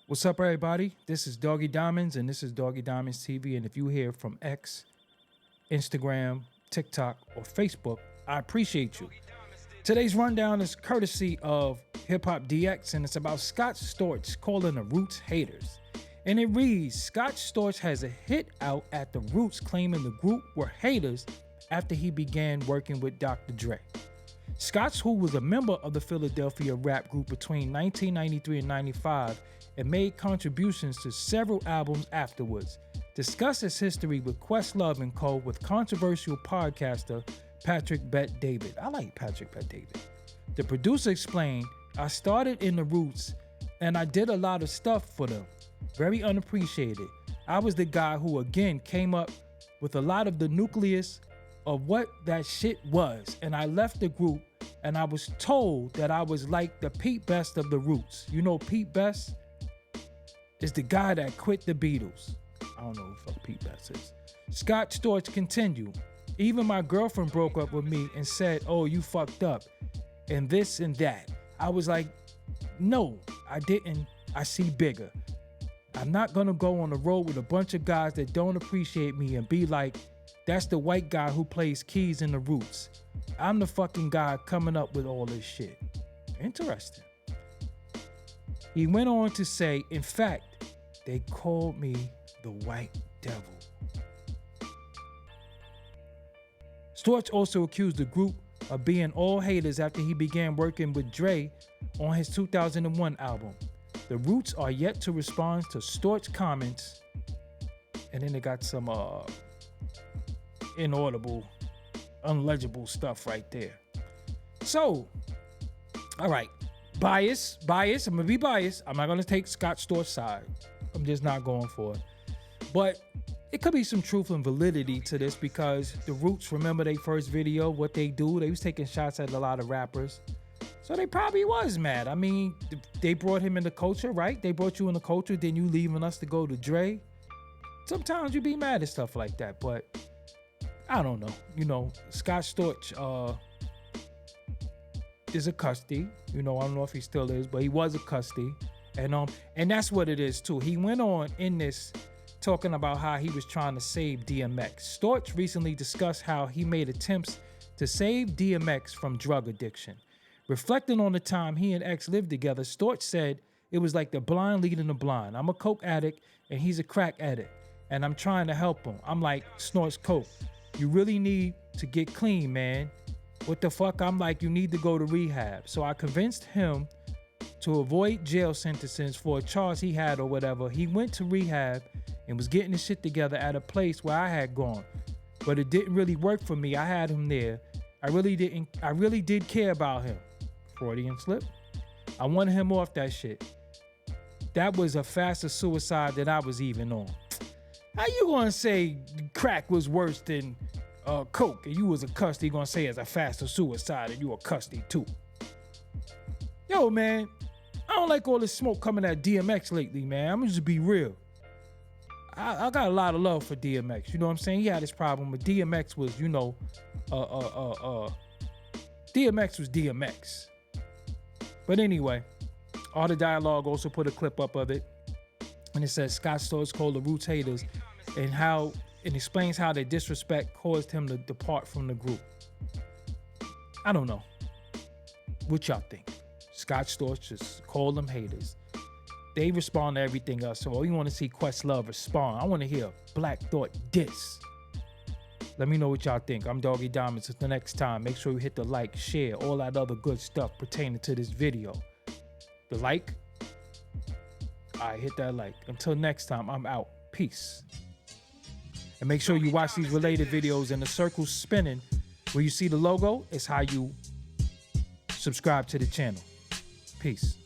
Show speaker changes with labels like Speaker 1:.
Speaker 1: What's up, everybody? This is Doggie Diamonds, and this is Doggie Diamonds TV. And if you hear from X, Instagram, TikTok, or Facebook, I appreciate you. Today's rundown is courtesy of HipHopDX, and it's about Scott Storch calling the Roots haters. And it reads, Scott Storch has a hit out at the Roots claiming the group were haters after he began working with Dr. Dre. Scott, who was a member of the Philadelphia rap group between 1993 and 95 and made contributions to several albums afterwards, discussed his history with Questlove & Co. with controversial podcaster Patrick Bet David. I like Patrick Bet David. The producer explained, I started in the Roots and I did a lot of stuff for them. Very unappreciated. I was the guy who again came up with a lot of the nucleus of what that shit was, and I left the group and I was told that I was like the Pete Best of the Roots. You know Pete Best is the guy that quit the Beatles. I don't know who the fuck Pete Best is. Scott Storch continued, even my girlfriend broke up with me and said, oh, you fucked up and this and that. I was like, no, I didn't. I see bigger. I'm not gonna go on the road with a bunch of guys that don't appreciate me and be like, that's the white guy who plays keys in the Roots. I'm the fucking guy coming up with all this shit. Interesting. He went on to say, in fact, they called me the White Devil. Storch also accused the group of being all haters after he began working with Dre on his 2001 album. The Roots are yet to respond to Storch's comments, and then they got some inaudible, unlegible stuff right there. So, all right, bias. I'm gonna be biased. I'm not gonna take Scott Storch's side. I'm just not going for it. But it could be some truth and validity to this because the Roots, remember their first video, what they do? They was taking shots at a lot of rappers. So they probably was mad. I mean, they brought him in the culture, right? They brought you in the culture, then you leaving us to go to Dre. Sometimes you be mad at stuff like that, but I don't know. You know, Scott Storch is a custody. You know, I don't know if he still is, but he was a custody. And that's what it is too. He went on in this talking about how he was trying to save DMX. Storch recently discussed how he made attempts to save DMX from drug addiction. Reflecting on the time he and X lived together, Storch said it was like the blind leading the blind. I'm a coke addict and he's a crack addict, and I'm trying to help him. I'm like, snorts coke. You really need to get clean, man. What the fuck? I'm like, you need to go to rehab. So I convinced him to avoid jail sentences for a charge he had or whatever. He went to rehab and was getting his shit together at a place where I had gone. But it didn't really work for me. I had him there. I really did care about him. Freudian slip. I wanted him off that shit. That was a faster suicide than I was even on. How you gonna say crack was worse than coke and you was a custody? You gonna say it's a faster suicide and you a custody too? Yo, man, I don't like all this smoke coming at DMX lately, man. I'm gonna just be real. I got a lot of love for DMX. You know what I'm saying? He had his problem, but DMX was, you know, DMX was DMX. But anyway, Art of Dialogue also put a clip up of it, and it says Scott Storch called the Roots haters and how it explains how their disrespect caused him to depart from the group. I don't know. What y'all think? Scott Storch just called them haters. They respond to everything else. So you want to see Questlove respond. I want to hear Black Thought diss. Let me know what y'all think. I'm Doggie Diamonds. Until the next time, make sure you hit the like, share, all that other good stuff pertaining to this video. The like? All right, hit that like. Until next time, I'm out. Peace. And make sure you watch these related videos in the circle spinning. Where you see the logo, it's how you subscribe to the channel. Peace.